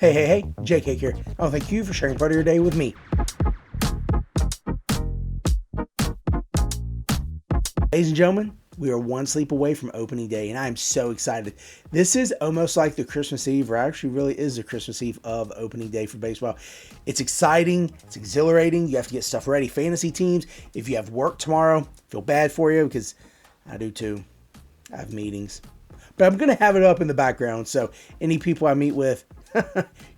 Hey, JK here. Oh, thank you for sharing part of your day with me. Ladies and gentlemen, we are one sleep away from opening day, and I am so excited. This is almost like the Christmas Eve, or actually really is the Christmas Eve of opening day for baseball. It's exciting. It's exhilarating. You have to get stuff ready. Fantasy teams, if you have work tomorrow, feel bad for you because I do too. I have meetings. But I'm going to have it up in the background, so any people I meet with,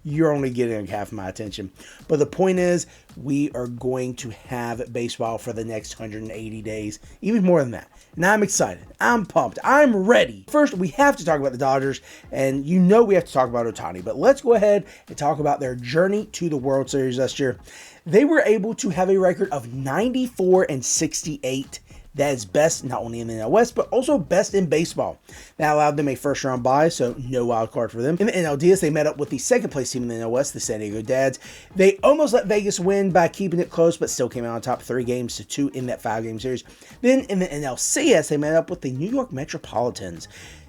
you're only getting half my attention. But the point is, we are going to have baseball for the next 180 days, even more than that. And I'm excited. I'm pumped. I'm ready. First, we have to talk about the Dodgers, and you know we have to talk about Ohtani. But let's go ahead and talk about their journey to the World Series last year. They were able to have a record of 94-68. That is best not only in the NL West, but also best in baseball. That allowed them a first-round bye, so no wild card for them. In the NLDS, they met up with the second-place team in the NL West, the San Diego Dads. They almost let Vegas win by keeping it close, but still came out on top 3-2 in that 5-game series. Then in the NLCS, they met up with the New York Metropolitans.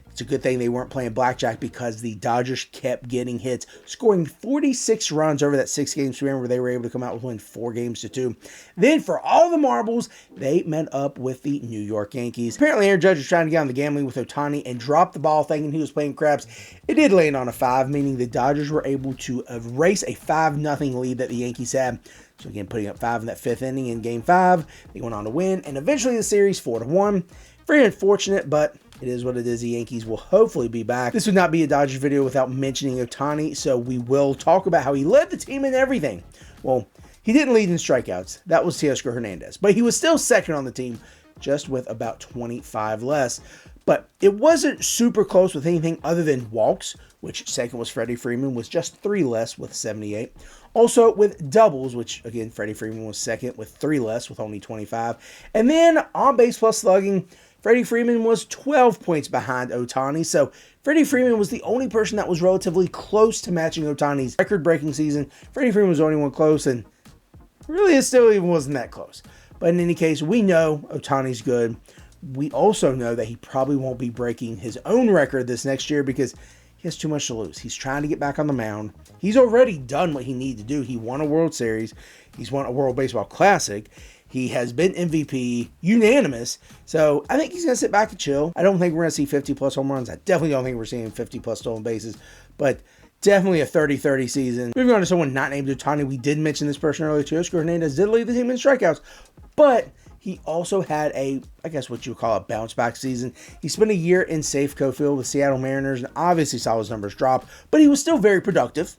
It's a good thing they weren't playing blackjack because the Dodgers kept getting hits, scoring 46 runs over that 6-game span where they were able to come out with win 4-2. Then for all the marbles, they met up with the New York Yankees. Apparently Aaron Judge was trying to get on the gambling with Ohtani and dropped the ball thinking he was playing craps. It did land on a 5, meaning the Dodgers were able to erase a 5-0 lead that the Yankees had. So again, putting up 5 in that 5th inning in Game 5. They went on to win, and eventually the series 4-1. Very unfortunate, but it is what it is. The Yankees will hopefully be back. This would not be a Dodgers video without mentioning Ohtani, so we will talk about how he led the team in everything. Well, he didn't lead in strikeouts. That was Teoscar Hernandez, but he was still second on the team, just with about 25 less. But it wasn't super close with anything other than walks, which second was Freddie Freeman, was just 3 less with 78. Also with doubles, which again, Freddie Freeman was second with 3 less with only 25. And then on base plus slugging, Freddie Freeman was 12 points behind Ohtani, so Freddie Freeman was the only person that was relatively close to matching Ohtani's record-breaking season. Freddie Freeman was the only one close, and really it still even wasn't that close. But in any case, we know Ohtani's good. We also know that he probably won't be breaking his own record this next year because he has too much to lose. He's trying to get back on the mound. He's already done what he needed to do. He won a World Series. He's won a World Baseball Classic. He has been MVP, unanimous, so I think he's going to sit back and chill. I don't think we're going to see 50-plus home runs. I definitely don't think we're seeing 50-plus stolen bases, but definitely a 30-30 season. Moving on to someone not named Ohtani, we did mention this person earlier. Teoscar Hernandez did lead the team in strikeouts, but he also had I guess what you would call a bounce-back season. He spent a year in Safeco Field with Seattle Mariners and obviously saw his numbers drop, but he was still very productive.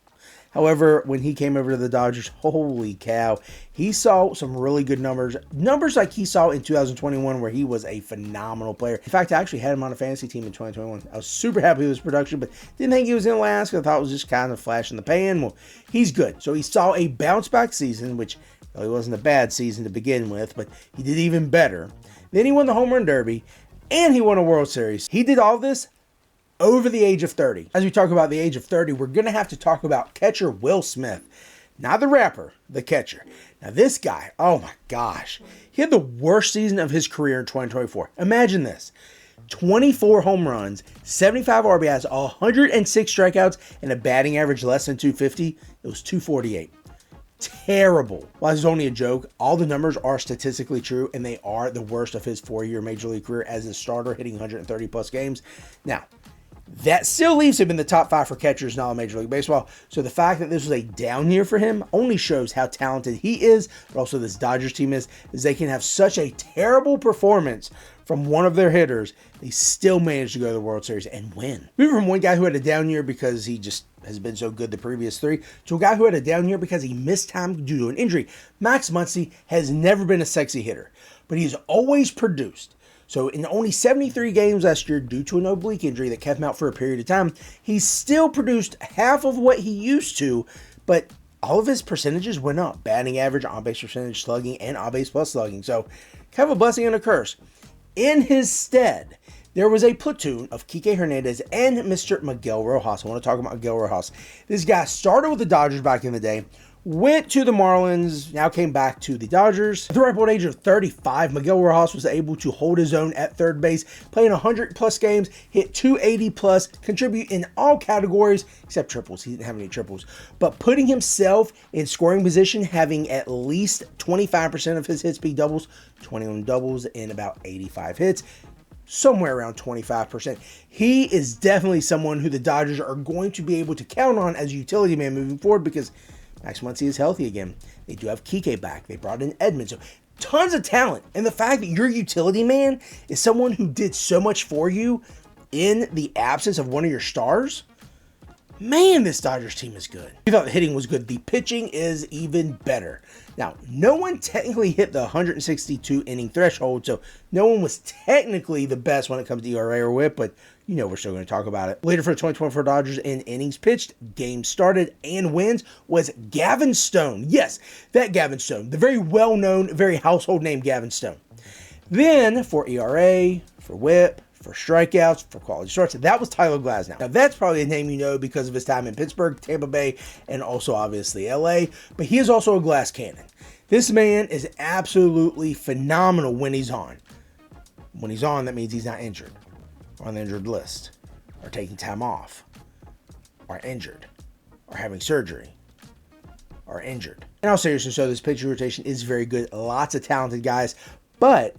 However, when he came over to the Dodgers, holy cow, he saw some really good numbers. Numbers like he saw in 2021 where he was a phenomenal player. In fact, I actually had him on a fantasy team in 2021. I was super happy with his production, but didn't think he was going to last. I thought it was just kind of flash in the pan. Well, he's good. So he saw a bounce-back season, which really wasn't a bad season to begin with, but he did even better. Then he won the Home Run Derby, and he won a World Series. He did all this over the age of 30. As we talk about the age of 30, we're going to have to talk about catcher Will Smith. Not the rapper, the catcher. Now this guy, oh my gosh, he had the worst season of his career in 2024. Imagine this. 24 home runs, 75 RBIs, 106 strikeouts, and a batting average less than 250. It was 248. Terrible. While this is only a joke, all the numbers are statistically true, and they are the worst of his 4-year Major League career as a starter, hitting 130-plus games. Now, that still leaves him in the top 5 for catchers in all of Major League Baseball. So the fact that this was a down year for him only shows how talented he is, but also this Dodgers team is they can have such a terrible performance from one of their hitters. They still manage to go to the World Series and win. Moving from one guy who had a down year because he just has been so good the previous 3 to a guy who had a down year because he missed time due to an injury. Max Muncy has never been a sexy hitter, but he's always produced. So in only 73 games last year, due to an oblique injury that kept him out for a period of time, he still produced half of what he used to, but all of his percentages went up. Batting average, on-base percentage, slugging, and on-base plus slugging. So kind of a blessing and a curse. In his stead, there was a platoon of Kike Hernandez and Mr. Miguel Rojas. I want to talk about Miguel Rojas. This guy started with the Dodgers back in the day, went to the Marlins, now came back to the Dodgers. At the ripe old age of 35, Miguel Rojas was able to hold his own at third base, playing 100 plus games, hit 280 plus, contribute in all categories except triples. He didn't have any triples, but putting himself in scoring position, having at least 25% of his hits be doubles, 21 doubles, and about 85 hits. Somewhere around 25%. He is definitely someone who the Dodgers are going to be able to count on as a utility man moving forward, because Max Muncy is healthy again. They do have Kike back. They brought in Edmonds. So tons of talent. And the fact that your utility man is someone who did so much for you in the absence of one of your stars, man, this Dodgers team is good. We thought the hitting was good. The pitching is even better. Now, no one technically hit the 162 inning threshold, so no one was technically the best when it comes to ERA or WHIP, but you know we're still going to talk about it. Later for the 2024 Dodgers in innings pitched, games started, and wins was Gavin Stone. Yes, that Gavin Stone, the very well-known, very household name Gavin Stone. Then for ERA, for WHIP, for strikeouts, for quality starts, that was Tyler Glasnow. Now that's probably a name you know because of his time in Pittsburgh, Tampa Bay, and also obviously LA, but he is also a glass cannon. This man is absolutely phenomenal when he's on. When he's on, that means he's not injured, or on the injured list, or taking time off, or injured, or having surgery, or injured. And all seriousness, so this pitching rotation is very good. Lots of talented guys, but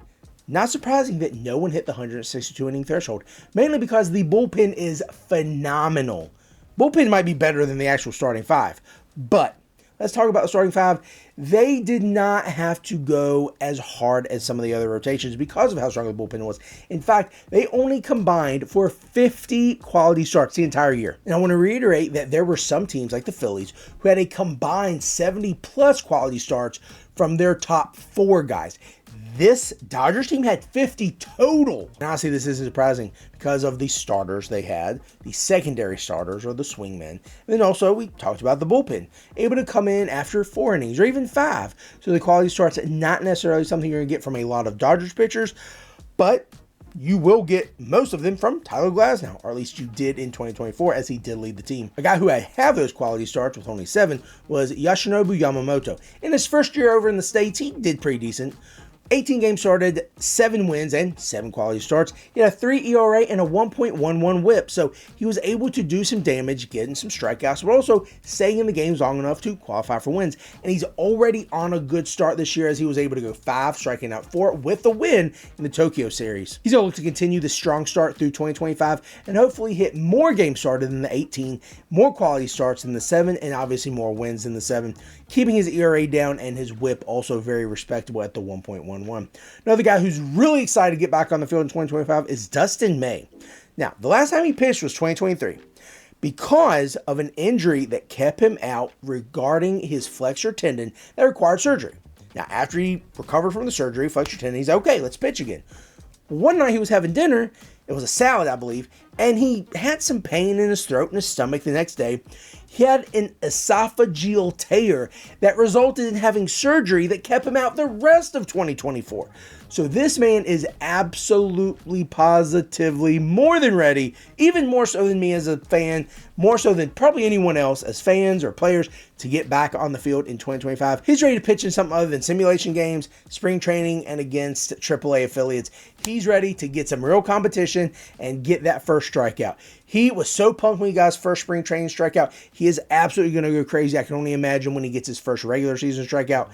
not surprising that no one hit the 162 inning threshold, mainly because the bullpen is phenomenal. Bullpen might be better than the actual starting five, but let's talk about the starting five. They did not have to go as hard as some of the other rotations because of how strong the bullpen was. In fact, they only combined for 50 quality starts the entire year. And I want to reiterate that there were some teams like the Phillies who had a combined 70 plus quality starts from their top 4 guys. This Dodgers team had 50 total. And honestly, this isn't surprising because of the starters they had, the secondary starters or the swingmen. And then also we talked about the bullpen, able to come in after 4 innings or even 5. So the quality starts not necessarily something you're going to get from a lot of Dodgers pitchers, but you will get most of them from Tyler Glasnow, or at least you did in 2024 as he did lead the team. A guy who had have those quality starts with only 7 was Yoshinobu Yamamoto. In his first year over in the States, he did pretty decent. 18 games started, 7 wins, and 7 quality starts. He had a 3 ERA and a 1.11 WHIP, so he was able to do some damage, getting some strikeouts, but also staying in the games long enough to qualify for wins. And he's already on a good start this year as he was able to go 5, striking out 4 with the win in the Tokyo series. He's able to continue the strong start through 2025 and hopefully hit more games started than the 18, more quality starts than the 7, and obviously more wins than the 7, keeping his ERA down and his WHIP also very respectable at the 1.11. Another guy who's really excited to get back on the field in 2025 is Dustin May. Now, the last time he pitched was 2023 because of an injury that kept him out regarding his flexor tendon that required surgery. Now, after he recovered from the surgery, flexor tendon, he's okay, let's pitch again. One night he was having dinner, it was a salad, I believe, and he had some pain in his throat and his stomach the next day. He had an esophageal tear that resulted in having surgery that kept him out the rest of 2024. So this man is absolutely positively more than ready, even more so than me as a fan, more so than probably anyone else as fans or players, to get back on the field in 2025. He's ready to pitch in something other than simulation games, spring training, and against AAA affiliates. He's ready to get some real competition and get that first strikeout. He was so pumped when he got his first spring training strikeout. He is absolutely going to go crazy. I can only imagine when he gets his first regular season strikeout.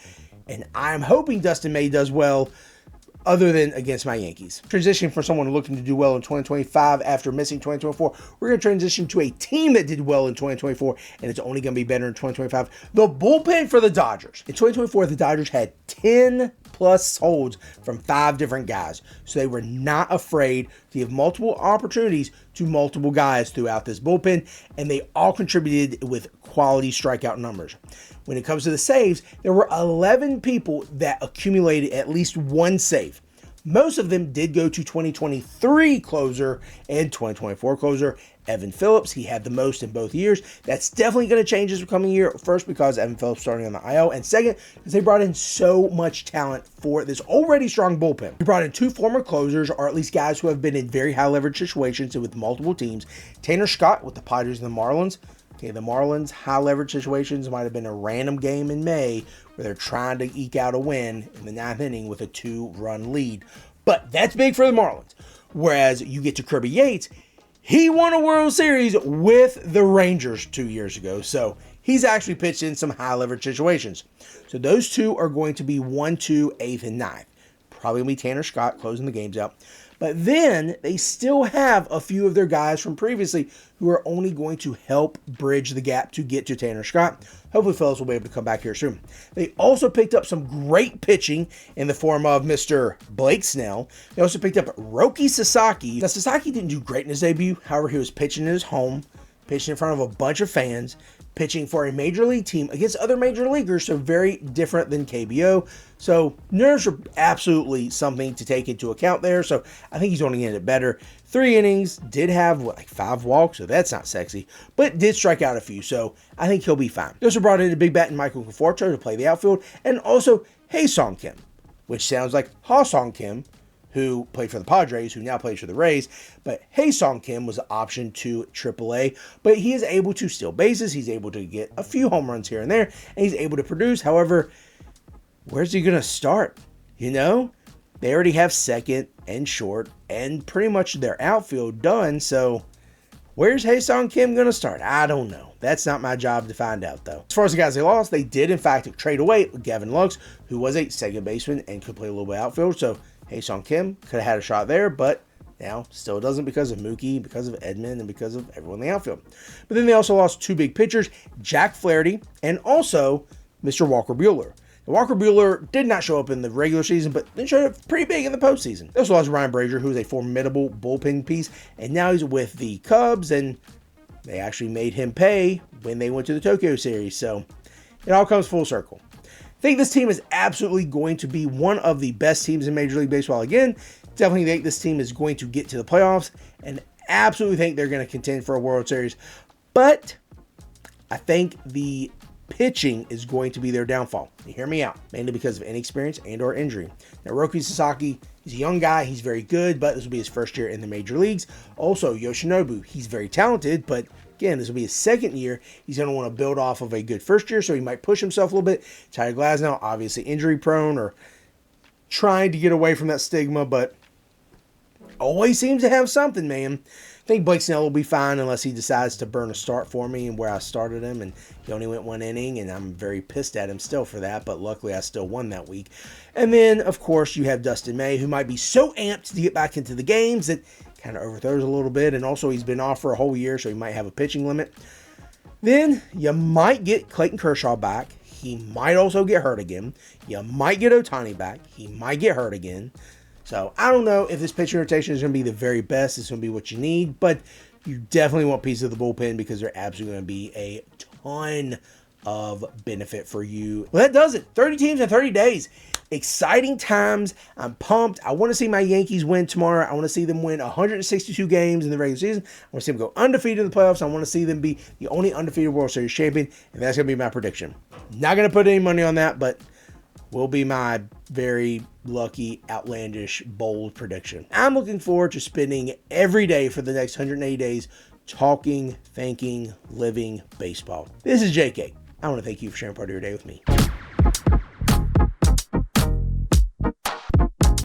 And I'm hoping Dustin May does well, other than against my Yankees. Transitioning from someone looking to do well in 2025 after missing 2024, we're going to transition to a team that did well in 2024, and it's only going to be better in 2025. The bullpen for the Dodgers. In 2024, the Dodgers had 10 plus holds from 5 different guys, so they were not afraid to give multiple opportunities to multiple guys throughout this bullpen, and they all contributed with quality strikeout numbers. When it comes to the saves, there were 11 people that accumulated at least 1 save. Most of them did go to 2023 closer and 2024 closer, Evan Phillips. He had the most in both years. That's definitely going to change this coming year. First, because Evan Phillips starting on the IL, and second, because they brought in so much talent for this already strong bullpen. We brought in 2 former closers, or at least guys who have been in very high leverage situations with multiple teams. Tanner Scott with the Padres and the Marlins. Okay, the Marlins' high leverage situations might have been a random game in May where they're trying to eke out a win in the 9th inning with a 2-run lead. But that's big for the Marlins. Whereas you get to Kirby Yates, he won a World Series with the Rangers 2 years ago. So he's actually pitched in some high leverage situations. So those two are going to be 1, 2, 8th, and 9th. Probably going to be Tanner Scott closing the games out. But then they still have a few of their guys from previously who are only going to help bridge the gap to get to Tanner Scott. Hopefully fellas will be able to come back here soon. They also picked up some great pitching in the form of Mr. Blake Snell. They also picked up Roki Sasaki. Now Sasaki didn't do great in his debut. However, he was pitching in his home, pitching in front of a bunch of fans, pitching for a major league team against other major leaguers, so very different than KBO. So nerves are absolutely something to take into account there. So I think he's only going to get better. 3 innings, did have like 5 walks, so that's not sexy, but did strike out a few, so I think he'll be fine. They also brought in a big bat in Michael Conforto to play the outfield, and also Hae-Sung Kim, which sounds like Ha-Sung Kim, who played for the Padres, who now plays for the Rays. But Hae-Sung Kim was an option to AAA, but he is able to steal bases. He's able to get a few home runs here and there, and he's able to produce. However, where's he going to start? You know, they already have second and short and pretty much their outfield done. So where's Hae-Sung Kim going to start? I don't know. That's not my job to find out, though. As far as the guys they lost, they did, in fact, trade away Gavin Lux, who was a second baseman and could play a little bit outfield. So Hae-Sung Kim could have had a shot there, but now still doesn't because of Mookie, because of Edmund, and because of everyone in the outfield. But then they also lost 2 big pitchers, Jack Flaherty and also Mr. Walker Buehler. Now, Walker Buehler did not show up in the regular season, but then showed up pretty big in the postseason. They also lost Ryan Brazier, who is a formidable bullpen piece, and now he's with the Cubs, and they actually made him pay when they went to the Tokyo series. So it all comes full circle. I think this team is absolutely going to be one of the best teams in Major League Baseball again. Definitely think this team is going to get to the playoffs and absolutely think they're going to contend for a World Series. But I think the pitching is going to be their downfall. You hear me out. Mainly because of inexperience and or injury. Now, Roki Sasaki, he's a young guy. He's very good, but this will be his first year in the major leagues. Also, Yoshinobu, he's very talented, but again, this will be his second year. He's going to want to build off of a good first year, so he might push himself a little bit. Tyler Glasnow, obviously injury prone or trying to get away from that stigma, but always seems to have something, man. I think Blake Snell will be fine unless he decides to burn a start for me and where I started him, and he only went 1 inning, and I'm very pissed at him still for that, but luckily I still won that week. And then, of course, you have Dustin May, who might be so amped to get back into the games that kind of overthrows a little bit, and also he's been off for a whole year, so he might have a pitching limit. Then you might get Clayton Kershaw back. He might also get hurt again. You might get Ohtani back. He might get hurt again. So I don't know if this pitching rotation is going to be the very best. It's going to be what you need, but you definitely want pieces of the bullpen because they're absolutely going to be a ton of benefit for you. Well, that does it. 30 teams in 30 days. Exciting times. I'm pumped. I want to see my Yankees win tomorrow. I want to see them win 162 games in the regular season. I want to see them go undefeated in the playoffs. I want to see them be the only undefeated World Series champion, and that's going to be my prediction. Not going to put any money on that, but will be my very lucky, outlandish, bold prediction. I'm looking forward to spending every day for the next 180 days talking, thinking, living baseball. This is JK. I want to thank you for sharing part of your day with me.